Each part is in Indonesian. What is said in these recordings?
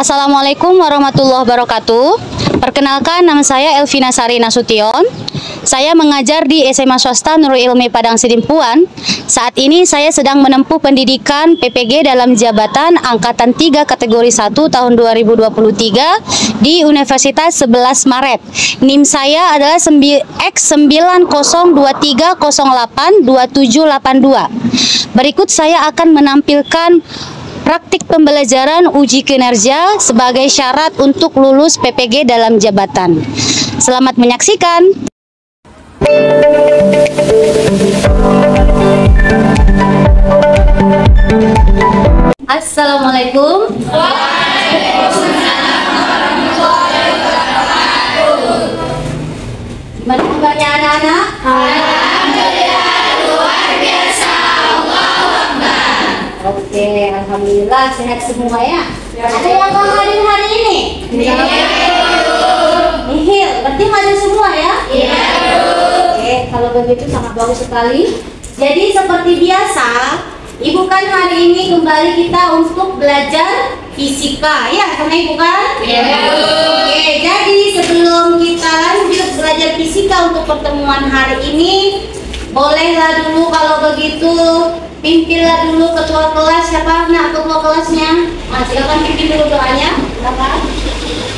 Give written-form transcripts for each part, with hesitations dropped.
Assalamualaikum warahmatullahi wabarakatuh. Perkenalkan, nama saya Elvina Sari Nasution. Saya mengajar di SMA Swasta Nurul Ilmi Padang Sidimpuan. Saat ini saya sedang menempuh pendidikan PPG dalam jabatan Angkatan 3 kategori 1 tahun 2023 di Universitas 11 Maret. NIM saya adalah X9023082782. Berikut saya akan menampilkan praktik pembelajaran uji kinerja sebagai syarat untuk lulus PPG dalam jabatan. Selamat menyaksikan. Assalamualaikum. Waalaikumsalam warahmatullahi wabarakatuh. Gimana kabarnya anak-anak? Alhamdulillah luar biasa. Allahu Akbar. Oke, alhamdulillah sehat semua ya. Ada yang mau hadir hari ini? Iya. Nihil, berarti hadir semua ya? Iya. Oke, kalau begitu sangat bagus sekali. Jadi seperti biasa, Ibu kan hari ini kembali kita untuk belajar fisika, ya sama Ibu kan? Iya. Oke, jadi sebelum kita lanjut belajar fisika untuk pertemuan hari ini, bolehlah dulu kalau begitu pimpinlah dulu ketua kelas. Siapa nak ketua kelasnya? Nah, silakan pimpin dulu doanya. Silakan.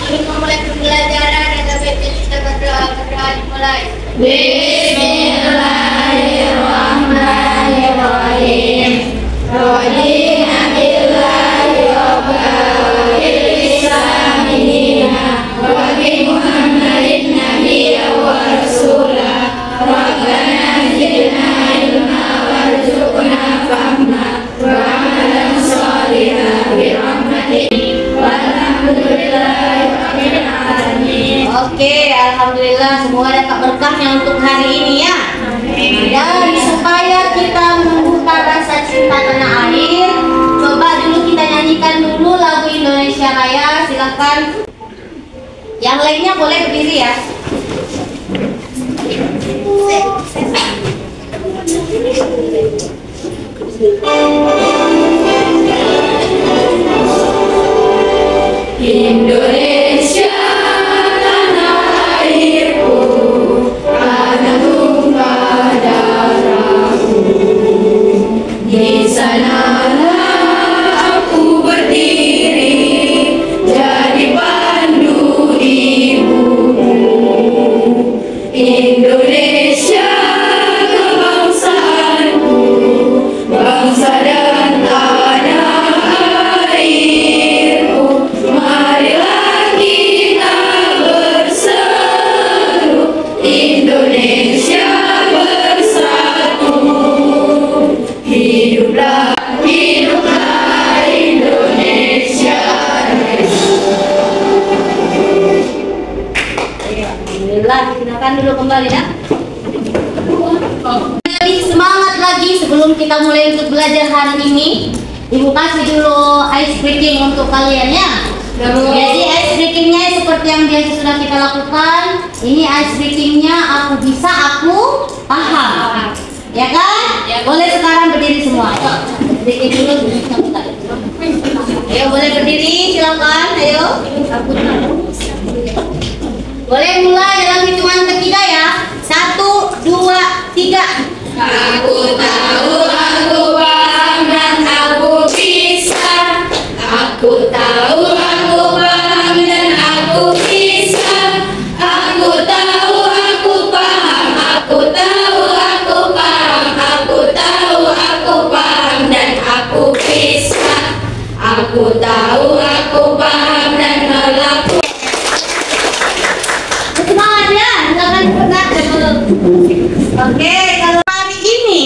Kita memulai pembelajaran dan kita berdoa dimulai. Bismillahirrahmanirrahim. Radina billahi rabbil alamin wa bi Muhammadin nabiyya wa rasulah. Rabbana zidna ilma warzuqna fahma wa amalan sholihan bi rahmatik walhamdulillahi rabbil alamin. Oke, alhamdulillah semoga dapat berkahnya untuk hari ini ya. Dan supaya kita menumbuhkan rasa cinta tanah air, coba dulu kita nyanyikan dulu lagu Indonesia Raya. Silakan. Yang lainnya boleh berdiri ya. Indonesia tanah airku, tanah tumpah darahku. Di sanalah aku berdiri jadi pandu ibumu. Indonesia kebangsaanku, bangsa dan tanah airku. Marilah kita berseru, Indonesia bersatu. Hiduplah, hiduplah Indonesia. Alhamdulillah, digunakan dulu kembali ya. Lebih semangat lagi sebelum kita mulai untuk belajar hari ini. Ibu kasih dulu ice breaking untuk kalian ya. Jadi ice breakingnya seperti yang biasa sudah kita lakukan. Ini ice breakingnya aku bisa, aku paham. Ya kan? Boleh sekarang berdiri semua. Berdiri dulu. Ayo boleh berdiri, silakan. Ayo. Boleh mulai dalam hitungan ketiga ya. 1, 2, 3. Aku tahu, aku paham dan aku bisa. Aku tahu, aku paham dan aku bisa. Aku tahu, aku paham. Aku tahu, aku paham. Aku tahu, aku paham dan aku bisa. Aku tahu, aku paham dan melakukan. Semangat ya, jangan pernah. Oke, kalau hari ini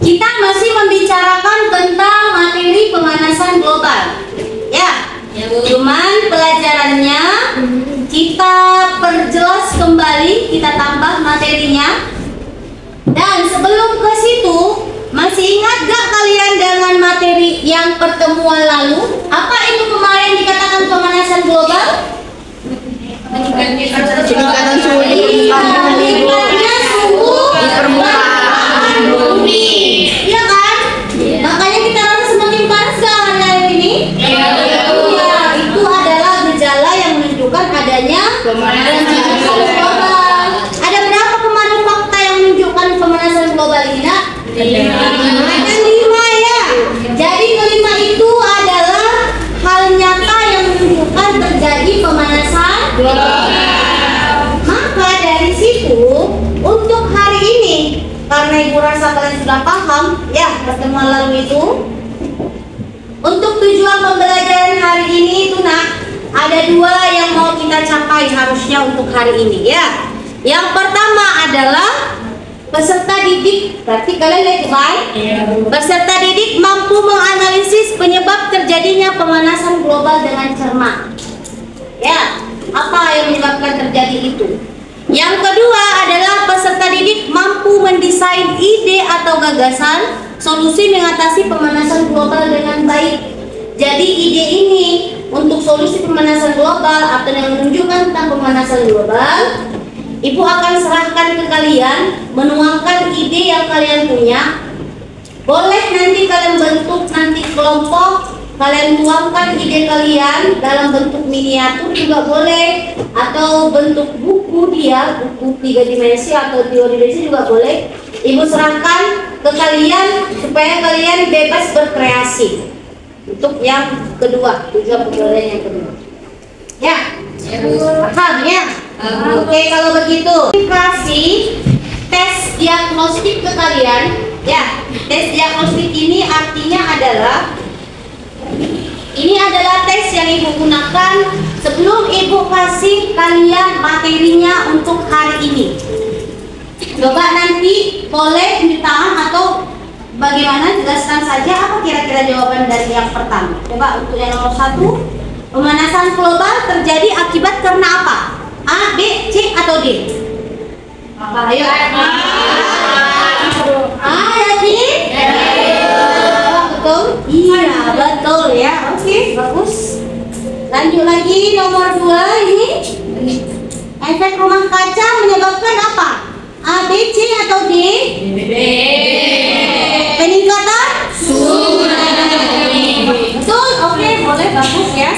kita masih membicarakan tentang materi pemanasan global. Ya, cuman pelajarannya kita perjelas kembali, kita tambah materinya. Dan sebelum ke situ, masih ingat gak kalian dengan materi yang pertemuan lalu? Apa itu kemarin dikatakan pemanasan global? Peningkatan suhu di permukaan bumi. Iya kan? Makanya kita rasa semakin panas hari ini. Iya. ya pertemuan lalu itu. Untuk tujuan pembelajaran hari ini itu ada dua yang mau kita capai harusnya untuk hari ini ya. Yang pertama adalah peserta didik, berarti kalian lihat baik. Peserta didik mampu menganalisis penyebab terjadinya pemanasan global dengan cermat. Ya, apa yang menyebabkan terjadi itu? Yang kedua adalah peserta didik mampu mendesain ide atau gagasan solusi mengatasi pemanasan global dengan baik. Jadi ide ini untuk solusi pemanasan global atau yang menunjukkan tentang pemanasan global, Ibu akan serahkan ke kalian, menuangkan ide yang kalian punya. Boleh nanti kalian bentuk nanti kelompok, kalian tuangkan ide kalian dalam bentuk miniatur juga boleh, atau bentuk buku buku 3 dimensi atau 2 dimensi juga boleh. Ibu serahkan ke kalian supaya kalian bebas berkreasi. Untuk yang kedua, tujuan pembelajaran yang kedua. Ya, paham ya? Oke, kalau begitu kasih tes diagnostik ke kalian. Ya, tes diagnostik ini artinya adalah tes yang Ibu gunakan sebelum Ibu kasih kalian materinya untuk hari ini. Coba nanti boleh tunjuk tangan atau bagaimana, jelaskan saja apa kira-kira jawaban dari yang pertama. Coba untuk yang nomor 1, pemanasan global terjadi akibat karena apa? A, B, C, atau D? Ayo. Yakin? Betul? Iya, betul ya. Oke, bagus. Lanjut lagi nomor 2 ini. Efek rumah kaca menyebabkan apa? A, B, C, atau D? B. Peningkatan suhu. Betul? Oke, boleh, bagus ya.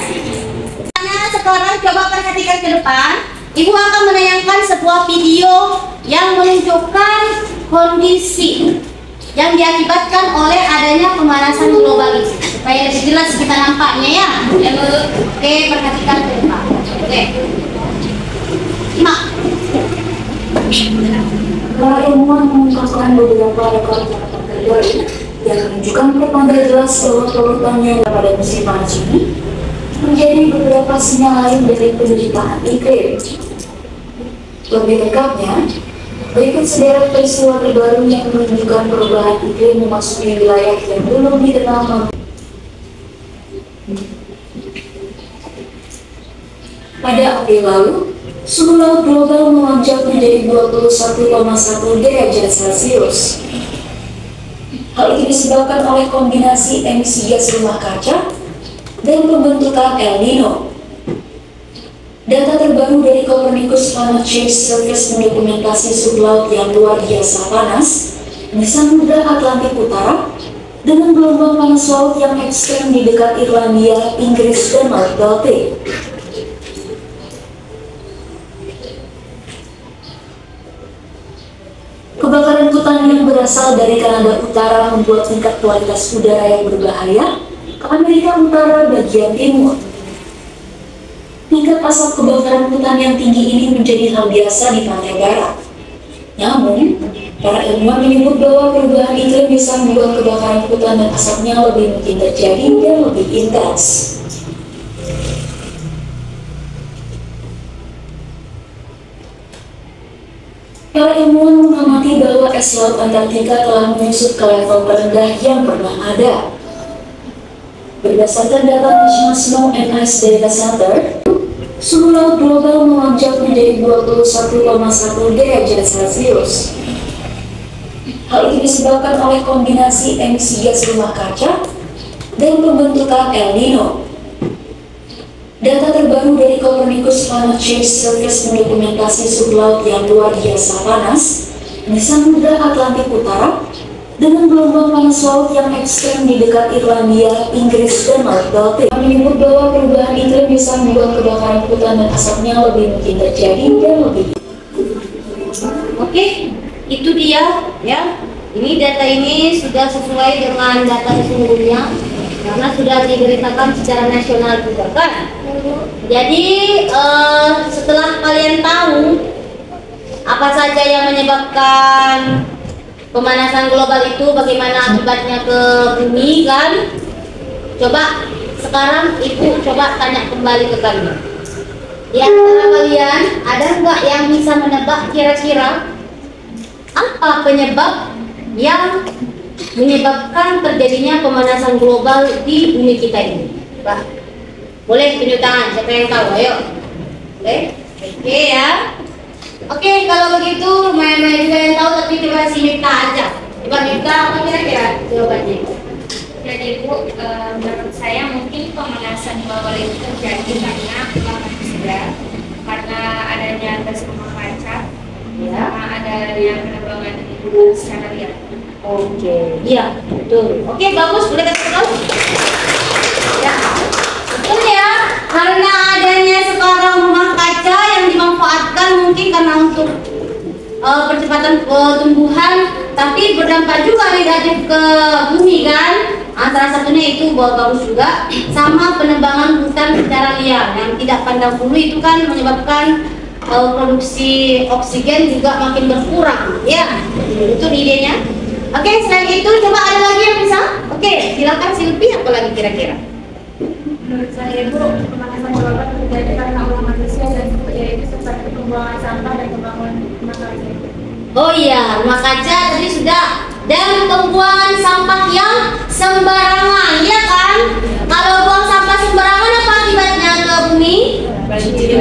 Nah, sekarang coba perhatikan ke depan. Ibu akan menayangkan sebuah video yang menunjukkan kondisi yang diakibatkan oleh adanya pemanasan global itu, supaya lebih jelas kita nampaknya ya. Oke, perhatikan ke depan. Oke. Mak. Para ilmuwan mengungkapkan beberapa rekor jangka terbaru yang menunjukkan pertanda jelas bahwa polutannya pada musim panas ini menjadi beberapa sinyal lain dari penderitaan iklim. Lebih lengkapnya, berikut sederet peristiwa terbaru yang menunjukkan perubahan iklim memasuki wilayah yang belum dikenal. Pada April lalu, suhu laut global melonjak menjadi 21,1 derajat Celcius. Hal ini disebabkan oleh kombinasi emisi gas rumah kaca dan pembentukan El Nino. Data terbaru dari Copernicus Climate Change Service mendokumentasi suhu laut yang luar biasa panas di Samudra Atlantik Utara dengan gelombang panas laut yang ekstrem di dekat Irlandia, Inggris, dan North Baltic. Kebakaran hutan yang berasal dari Kanada Utara membuat tingkat kualitas udara yang berbahaya ke Amerika Utara bagian timur. Tingkat asap kebakaran hutan yang tinggi ini menjadi hal biasa di pantai barat. Namun, para ilmuwan menyebut bahwa perubahan iklim bisa membuat kebakaran hutan dan asapnya lebih mungkin terjadi dan lebih intens. Para ilmuwan mengamati bahwa es laut Antartika telah menyusut ke level terendah yang pernah ada. Berdasarkan data National Snow and Ice Data Center, suhu laut global melonjak menjadi 21,1 derajat Celcius. Hal ini disebabkan oleh kombinasi emisi gas rumah kaca dan pembentukan El Nino. Data terbaru dari Copernicus Climate Change Service mendokumentasi suhu laut yang luar biasa panas di Samudra Atlantik Utara dengan gelombang panas laut yang ekstrem di dekat Irlandia, Inggris, dan North Baltic. Menyebut bahwa perubahan iklim bisa membuat kebakaran hutan dan asapnya lebih mungkin terjadi dan lebih. Oke, itu dia ya. Ini data ini sudah sesuai dengan data sesungguhnya karena sudah diberitakan secara nasional juga kan. Jadi setelah kalian tahu apa saja yang menyebabkan pemanasan global itu bagaimana akibatnya ke bumi kan? Coba sekarang ibu coba tanya kembali ke kalian. Di antara kalian ada nggak yang bisa menebak kira-kira apa penyebab yang menyebabkan terjadinya pemanasan global di bumi kita ini? Coba. Boleh tunjuk tangan, siapa yang tahu? Ayo. Oke ya. Oke, kalau begitu lumayan juga yang tahu, tapi coba si Mita aja. Coba Mita, apa kira-kira jawabannya? Jadi Bu, menurut saya mungkin pemanasan global itu terjadi karena manusia, karena adanya gas rumah kaca, Ya. karena adanya penerbangan liburan secara liar. Oke, iya betul. Oke, bagus, boleh kasih tahu? Ya, betul ya. Karena adanya sekarang rumah kaca yang dimanfaatkan mungkin karena untuk percepatan pertumbuhan, tapi berdampak juga negatif ke bumi kan. Salah satunya itu bagus juga, sama penebangan hutan secara liar yang tidak pandang bulu itu kan menyebabkan produksi oksigen juga makin berkurang. Ya, itu idenya. Oke, selain itu coba ada lagi yang bisa? Oke, silakan Silvi, apa lagi kira-kira? Menurut saya Bu, pemanasan global terjadi karena ulah manusia dan yaitu seperti pembuangan sampah dan pembangunan rumah kaca. Oh iya, rumah kaca tadi sudah. Dan pembuangan sampah yang sembarangan, ya kan? Kalau buang sampah sembarangan apa akibatnya ke bumi?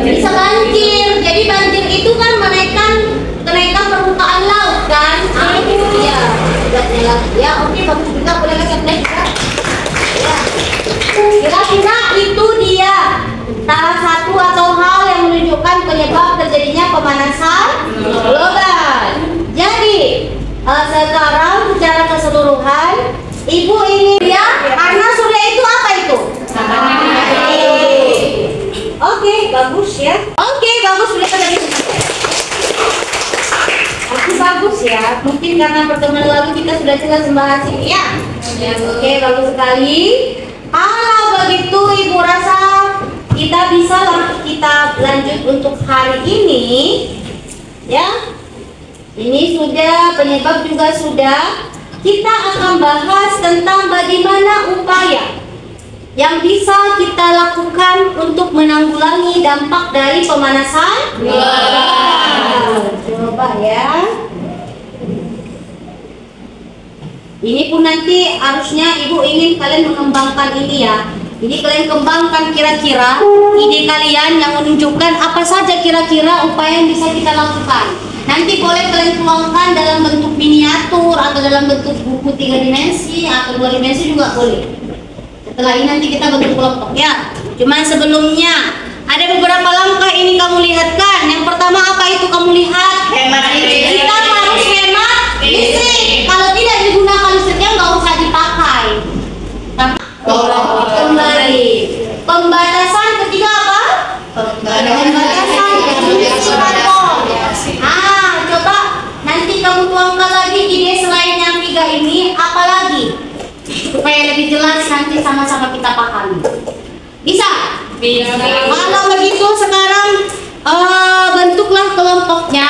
Bisa banjir. Jadi banjir itu kan kenaikan permukaan laut kan? Itu dia. Ya, oke, bagus juga, boleh lagi ya. Kira-kira itu dia salah satu atau hal yang menunjukkan penyebab terjadinya pemanasan global. Jadi sekarang secara keseluruhan ibu ingin ya, karena surya itu apa itu? Oke, bagus ya. Oke, bagus, boleh tadi. Bagus ya. Mungkin karena pertemuan lalu kita sudah jelas membahas ini ya. Oke, bagus sekali. Kalau begitu ibu rasa kita lanjut untuk hari ini ya. Ini sudah, penyebab juga sudah. Kita akan bahas tentang bagaimana upaya yang bisa kita lakukan untuk menanggulangi dampak dari pemanasan global. Coba ya. Ini pun nanti harusnya ibu ingin kalian mengembangkan ini ya. Jadi kalian kembangkan kira-kira ide kalian yang menunjukkan apa saja kira-kira upaya yang bisa kita lakukan. Nanti boleh kalian tuangkan dalam bentuk miniatur atau dalam bentuk buku 3 dimensi atau 2 dimensi juga boleh. Setelah ini nanti kita bentuk kelompok ya. Cuman sebelumnya ada beberapa langkah ini kamu lihat kan. Yang pertama apa itu kamu lihat? Hemat listrik. Kita harus hemat listrik. Kalau tidak digunakan listriknya nggak usah dipakai. Kembali. Pembatasan ketiga apa? Pembatasan emisi karbon. Coba nanti kamu tuangkan lagi ide selain yang 3 ini, apa lagi? Supaya lebih jelas nanti sama-sama kita pahami. Bisa? Bisa. Kalau begitu sekarang bentuklah kelompoknya.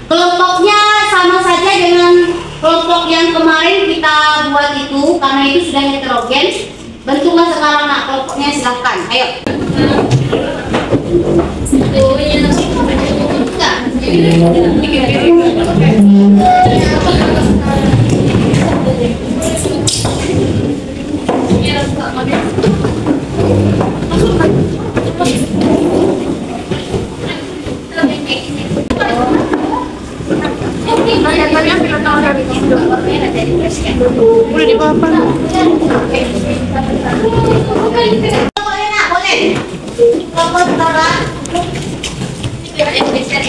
Kelompoknya sama saja dengan kelompok yang kemarin kita buat itu, karena itu sudah heterogen. Bentuklah sekarang kelompoknya, silahkan. Ayo. Udah di bawah apa? Boleh nak, boleh. Kelompok pertama. Geser.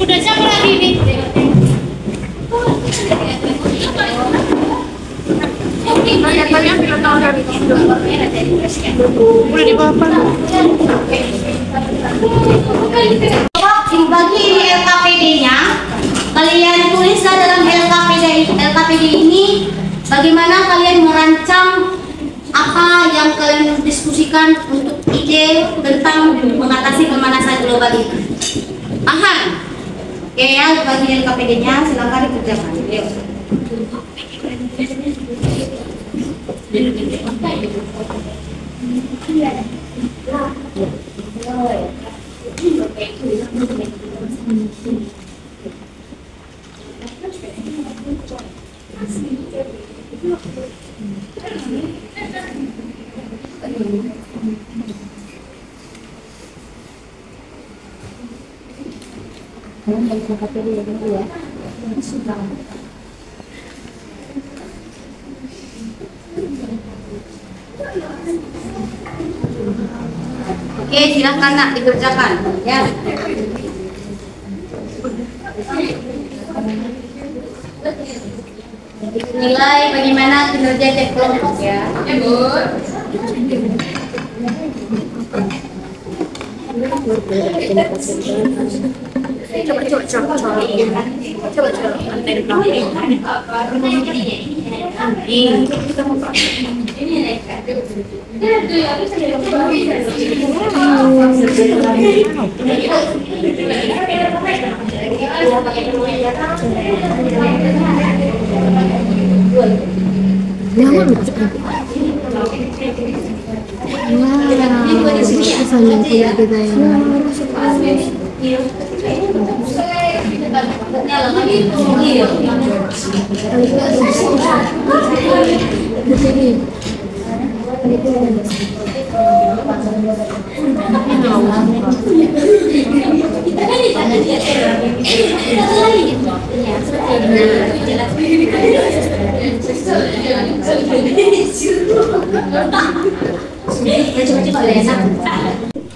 Udah siapa lagi ini? Udah di bawah. Bagi ini LKPD-nya, kalian tulislah dalam LKPD ini bagaimana kalian merancang apa yang kalian diskusikan untuk ide tentang mengatasi pemanasan global itu. Paham? Oke ya, bagi LKPD-nya silakan dikerjakan. Oke, silakan nak dikerjakan ya. Nilai bagaimana kinerja cek kelompok ya.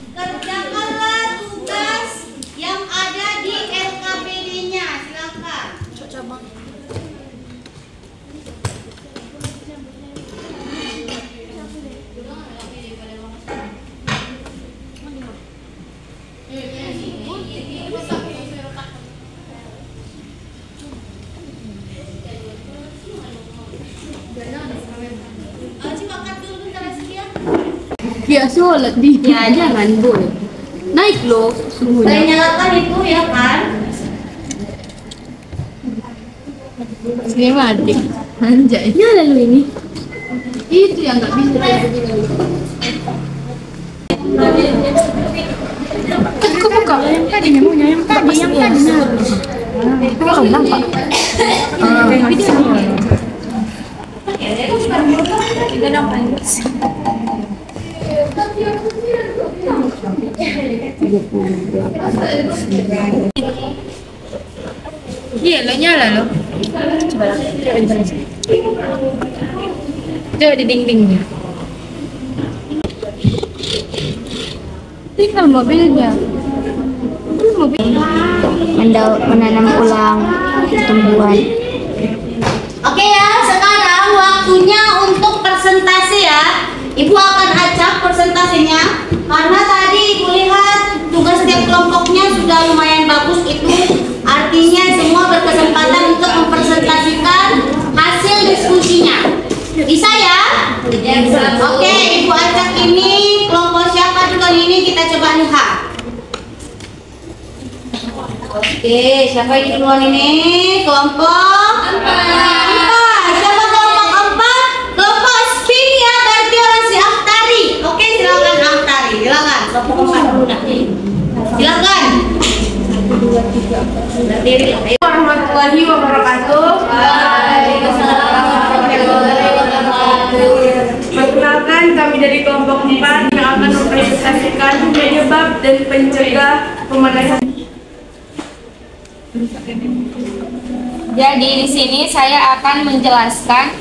Kerjakanlah tugas yang ada di LKPD-nya, silakan. Ya sholat di ya jangan boleh naik loh Saya suhunya. nyalakan itu ya kan. Saya mati anjay nyala lu ini itu yang nggak bisa kok buka yang tadi memonya yang tadi belum nampak iya lo nyala lo coba di dindingnya tinggal mobilnya menanam ulang tumbuhan. Oke ya, sekarang waktunya untuk presentasi ya. Ibu akan acak presentasinya karena tadi Ibu lihat tugas setiap kelompoknya sudah lumayan bagus itu. Artinya semua berkesempatan untuk mempresentasikan hasil diskusinya. Bisa ya? Oke, Ibu acak ini kelompok siapa juga ini kita coba lihat. Oke, siapa ini duluan ini? Kelompok 4. Siapa kelompok 4? Kelompok spin ya, berarti orang si Aftari. Oke, silakan Aftari. Silakan, kelompok 4 dulu nanti. Silakan. Berdiri lah. warahmatullahi wabarakatuh. Perkenalkan, kami dari kelompok 4 yang akan mempresentasikan penyebab dan pencegah pemanasan. Jadi di sini saya akan menjelaskan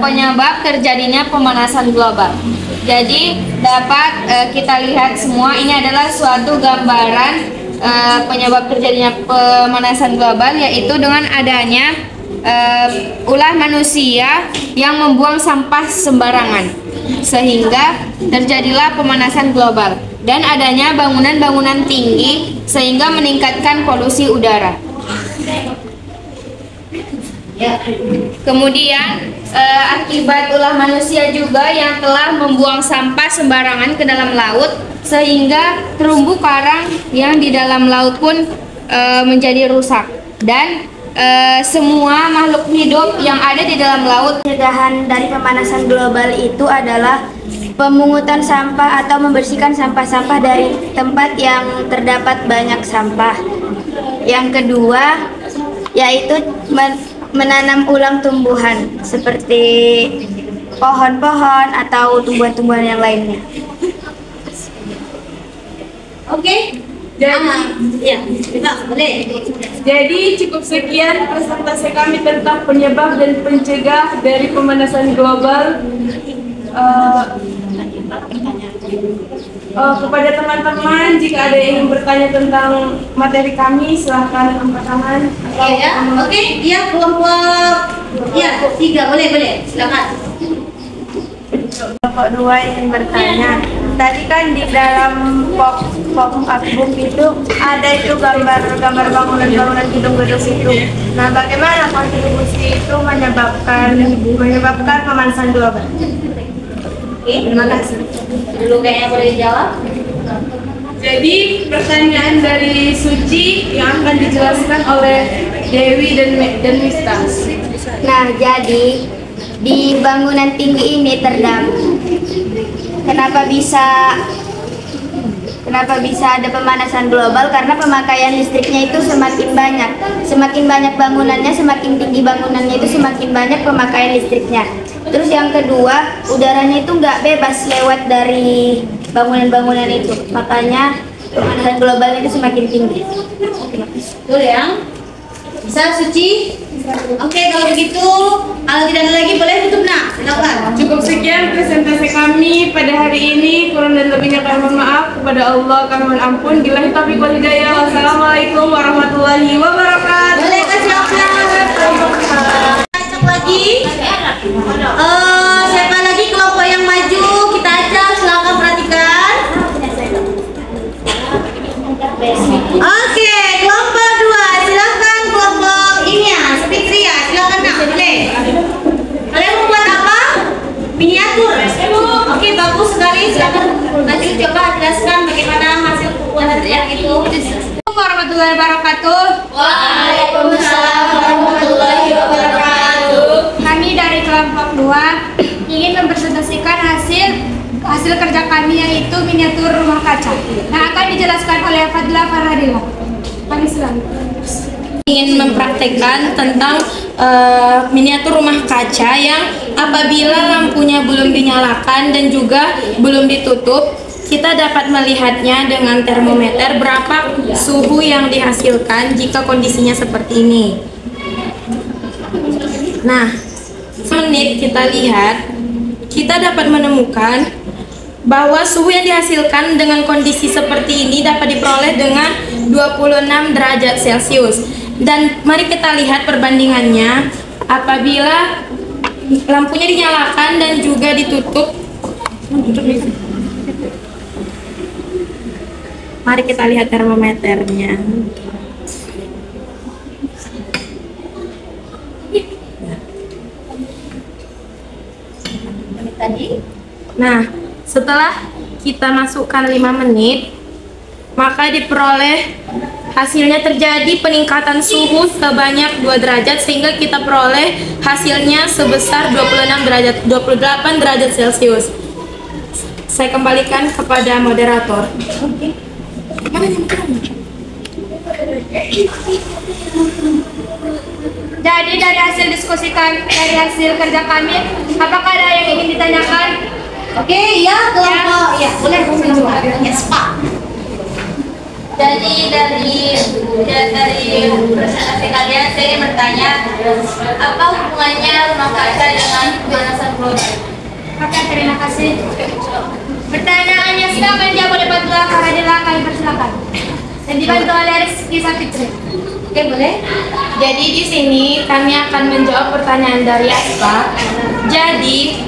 penyebab terjadinya pemanasan global. Jadi dapat kita lihat semua ini adalah suatu gambaran penyebab terjadinya pemanasan global, yaitu dengan adanya ulah manusia yang membuang sampah sembarangan sehingga terjadilah pemanasan global, dan adanya bangunan-bangunan tinggi sehingga meningkatkan polusi udara. Kemudian akibat ulah manusia juga yang telah membuang sampah sembarangan ke dalam laut sehingga terumbu karang yang di dalam laut pun menjadi rusak, dan semua makhluk hidup yang ada di dalam laut. Pencegahan dari pemanasan global itu adalah pemungutan sampah atau membersihkan sampah-sampah dari tempat yang terdapat banyak sampah. Yang kedua yaitu menanam ulang tumbuhan seperti pohon-pohon atau tumbuhan-tumbuhan yang lainnya. Oke. Jadi cukup sekian presentasi kami tentang penyebab dan pencegah dari pemanasan global. Kepada teman-teman, jika ada yang ingin bertanya tentang materi kami, silahkan angkat tangan. Oke, ya kelompok 3 boleh silakan. Kelompok 2 ingin bertanya. Tadi kan di dalam pop-up book itu ada itu gambar bangunan-bangunan gedung-gedung itu. Nah, bagaimana kontribusi itu menyebabkan pemanasan global? Oke, terima kasih. Dulu kayaknya boleh dijawab. Jadi pertanyaan dari Suci yang akan dijelaskan oleh Dewi dan Mista. Nah, jadi di bangunan tinggi ini kenapa bisa ada pemanasan global? Karena pemakaian listriknya itu semakin banyak bangunannya, semakin tinggi bangunannya itu semakin banyak pemakaian listriknya. Terus yang kedua, udaranya itu nggak bebas lewat dari bangunan-bangunan itu, makanya pemanasan globalnya itu semakin tinggi. Betul ya? Bisa Suci? Oke, kalau begitu, kalau tidak ada lagi boleh tutup nak, silakan. Cukup sekian presentasi kami pada hari ini. Kurang dan lebihnya kami mohon maaf. Kepada Allah kami mohon ampun. Billahi taufiq wal hidayah. Wassalamualaikum warahmatullahi wabarakatuh. Boleh kasih acak lagi. Siapa lagi kelompok yang maju? Kita acak, silakan perhatikan. Oke, kelompok 2, silakan kelompok ini ya, Fitria, silakan nak, boleh. Kalian membuat apa? Miniatur. Oke, bagus sekali. Silakan nanti coba jelaskan bagaimana hasil pembuatan itu. Assalamualaikum warahmatullahi wabarakatuh. Waalaikumsalam warahmatullahi wabarakatuh. Kami dari kelompok 2 ingin mempresentasikan hasil kerja kami, yaitu miniatur rumah kaca. Nah, akan dijelaskan oleh Fadila Farhadila. Kami ingin mempraktekkan tentang miniatur rumah kaca yang apabila lampunya belum dinyalakan dan juga belum ditutup, kita dapat melihatnya dengan termometer berapa suhu yang dihasilkan jika kondisinya seperti ini. Nah, menit kita lihat, kita dapat menemukan bahwa suhu yang dihasilkan dengan kondisi seperti ini dapat diperoleh dengan 26 derajat Celcius. Dan mari kita lihat perbandingannya apabila lampunya dinyalakan dan juga ditutup. Mari kita lihat termometernya. Nah, setelah kita masukkan 5 menit, maka diperoleh hasilnya terjadi peningkatan suhu sebanyak 2 derajat sehingga kita peroleh hasilnya sebesar 28 derajat Celcius. Saya kembalikan kepada moderator. Jadi dari hasil kerja kami, apakah ada yang ingin ditanyakan? Oke, ya kelompok ya boleh yes Pak. Jadi dari presentasi kalian saya ingin bertanya, apa hubungannya rumah kaca dengan pemanasan global? Oke, terima kasih. Pertanyaannya silakan dijawab oleh Patula Karadila, kami persilakan. Dan dibantu oleh Rizky Sapitri. Oke, boleh? Jadi di sini kami akan menjawab pertanyaan dari Aspa. Jadi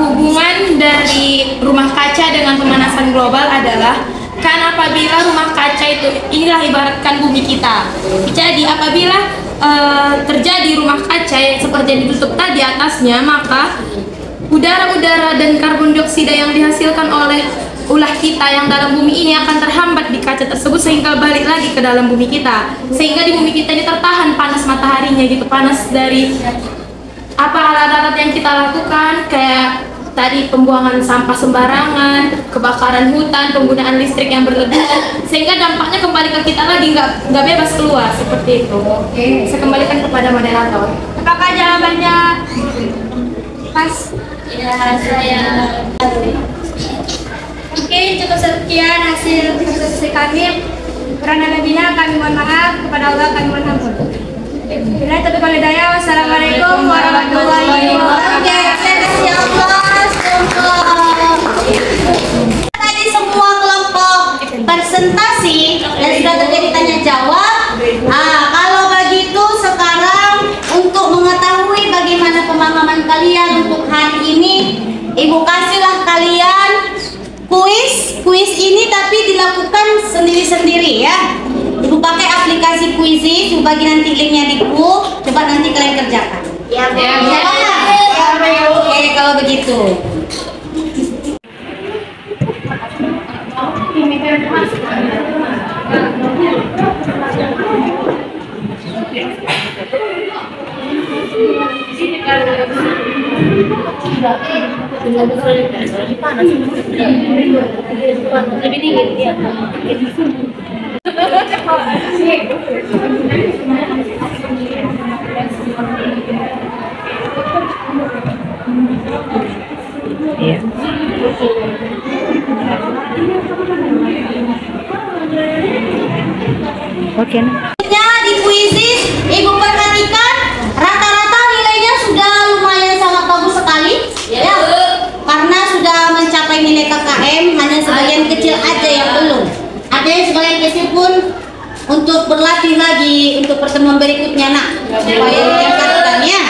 hubungan dari rumah kaca dengan pemanasan global adalah kan apabila rumah kaca itu inilah ibaratkan bumi kita. Jadi apabila terjadi rumah kaca yang seperti yang ditutup tadi atasnya, maka udara-udara dan karbon dioksida yang dihasilkan oleh ulah kita yang dalam bumi ini akan terhambat di kaca tersebut sehingga balik lagi ke dalam bumi kita, sehingga di bumi kita ini tertahan panas mataharinya gitu, panas dari apa alat-alat yang kita lakukan kayak tadi pembuangan sampah sembarangan, kebakaran hutan, penggunaan listrik yang berlebihan, sehingga dampaknya kembali ke kita lagi, nggak bebas keluar seperti itu. Oke, saya kembalikan kepada moderator. Apakah jawabannya pas? Ya, saya. Oke, cukup sekian hasil diskusi kami. Kurang lebihnya kami mohon maaf, kepada Allah kami mohon ampun. Bila tapi kalau daya, wassalamualaikum warahmatullahi wabarakatuh. Tadi semua kelompok presentasi dan sudah terjadi tanya jawab. Kalau begitu sekarang untuk mengetahui bagaimana pemahaman kalian untuk hari ini, Ibu kasihlah kalian kuis ini tapi dilakukan sendiri-sendiri ya. Ibu pakai aplikasi Quizizz, Ibu bagi nanti linknya di grup, coba nanti kalian kerjakan. Ya, oke kalau begitu. Lebih dingin dia. Oke. Di Quizizz, Ibu perhatikan rata-rata nilainya sudah lumayan sangat bagus sekali, ya. Karena sudah mencapai nilai KKM, hanya sebagian kecil aja yang belum. Ada yang sebagian kecil pun untuk berlatih lagi untuk pertemuan berikutnya, nak, supaya ditingkatkannya.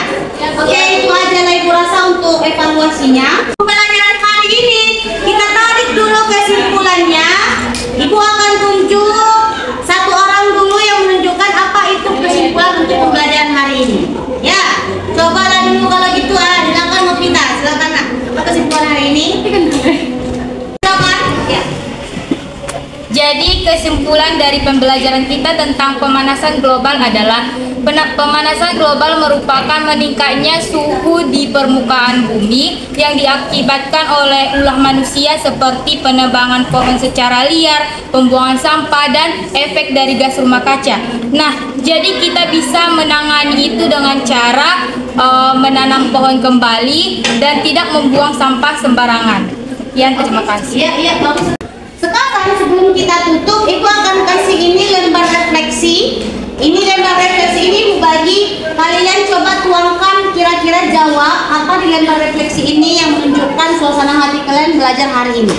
Oke, itu aja lah Ibu rasa untuk evaluasinya. Pembelajaran hari ini kita tarik dulu kesimpulannya. Ibu akan tunjuk satu orang dulu yang menunjukkan apa itu kesimpulan untuk pembelajaran hari ini. Ya, cobalah dulu kalau gitu. Silakan Novita, silakan nak. Apa kesimpulan hari ini? Silakan. Ya. Jadi kesimpulan dari pembelajaran kita tentang pemanasan global adalah pemanasan global merupakan meningkatnya suhu di permukaan bumi yang diakibatkan oleh ulah manusia seperti penebangan pohon secara liar, pembuangan sampah, dan efek dari gas rumah kaca. Nah, jadi kita bisa menangani itu dengan cara menanam pohon kembali dan tidak membuang sampah sembarangan. Ya, terima kasih. Iya, bagus. Sekarang sebelum kita tutup, Ibu akan kasih ini lembar refleksi. Ini lembar refleksi ini Ibu bagi kalian coba tuangkan kira-kira jawab apa di lembar refleksi ini yang menunjukkan suasana hati kalian belajar hari ini.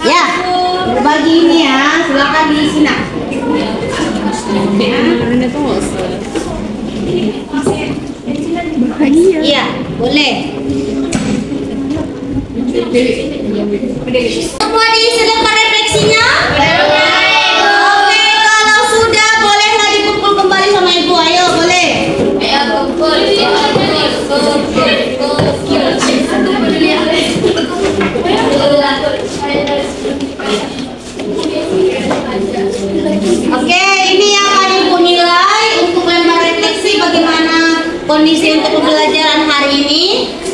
Ya, Ibu bagi ini ya, silakan diisi nak. Iya, boleh. Semua diisi lembar refleksinya? Oke, kalau sudah bolehlah dikumpul kembali sama Ibu. Ayo, boleh. Ayo kumpul. Oke, ini yang akan Ibu nilai untuk lembar refleksi bagaimana kondisi untuk pembelajaran hari ini.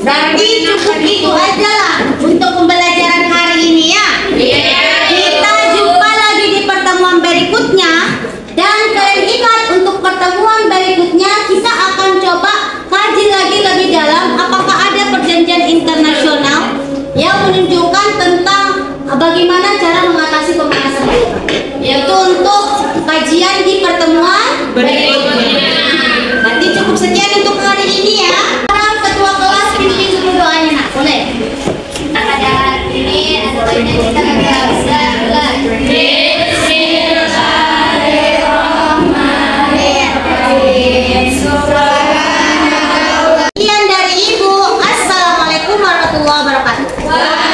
Berarti cukup itu aja lah untuk pembelajaran hari ini ya. Kita jumpa lagi di pertemuan berikutnya. Dan kalian ingat untuk pertemuan berikutnya kita akan coba kaji lagi lebih dalam apakah ada perjanjian internasional yang menunjukkan tentang bagaimana cara mengatasi pemanasan global. Yaitu untuk kajian di pertemuan berikutnya. Nanti cukup sekian untuk hari ini ya. Sekarang ketua kelas pimpin dulu doanya nak, boleh? Waalaikumsalam.